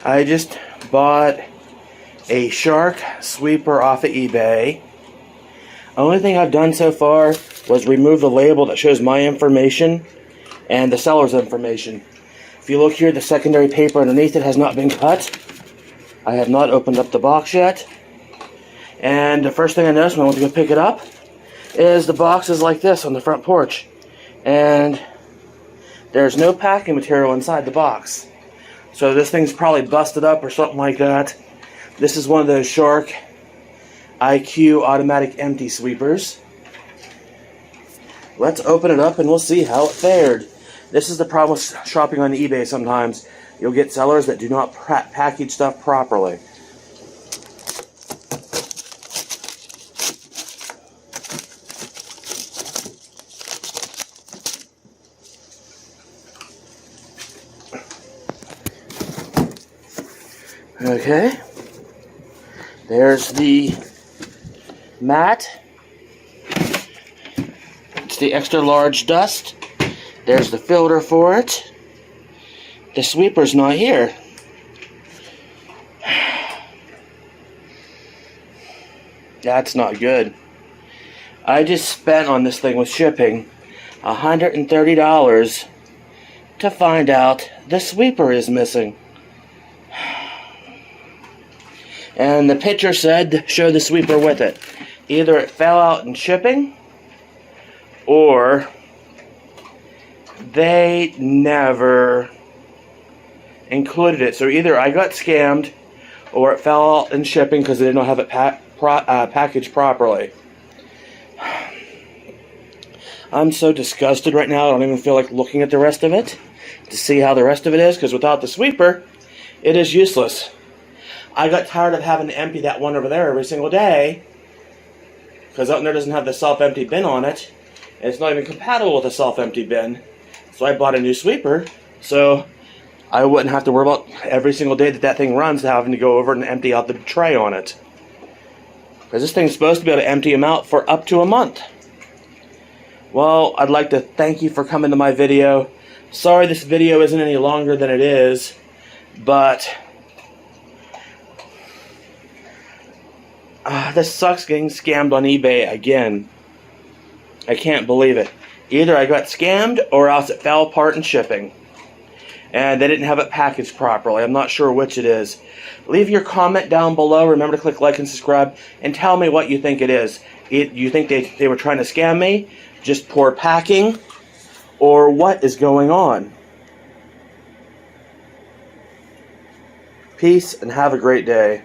I just bought a Shark sweeper off of eBay. Only thing I've done so far was remove the label that shows my information and the seller's information. If you look here, the secondary paper underneath it has not been cut. I have not opened up the box yet. And the first thing I noticed when I went to go pick it up is the box is like this on the front porch. And there's no packing material inside the box. So this thing's probably busted up or something like that. This is one of those Shark IQ automatic empty sweepers. Let's open it up and we'll see how it fared. This is the problem with shopping on eBay sometimes. You'll get sellers that do not package stuff properly. Okay, there's the mat. It's the extra large dust. There's the filter for it. The sweeper's not here. That's not good. I just spent on this thing with shipping $130 to find out the sweeper is missing. And the picture said, show the sweeper with it. Either it fell out in shipping, or they never included it. So either I got scammed, or it fell out in shipping because they did not have it packaged properly. I'm so disgusted right now, I don't even feel like looking at the rest of it to see how the rest of it is, because without the sweeper, it is useless. I got tired of having to empty that one over there every single day, because out there doesn't have the self-empty bin on it, and it's not even compatible with a self-empty bin. So I bought a new sweeper, so I wouldn't have to worry about every single day that thing runs having to go over and empty out the tray on it. Because this thing's supposed to be able to empty them out for up to a month. Well, I'd like to thank you for coming to my video. Sorry this video isn't any longer than it is, but this sucks getting scammed on eBay again. I can't believe it. Either I got scammed or else it fell apart in shipping. And they didn't have it packaged properly. I'm not sure which it is. Leave your comment down below. Remember to click like and subscribe. And tell me what you think it is. You think they were trying to scam me? Just poor packing? Or what is going on? Peace and have a great day.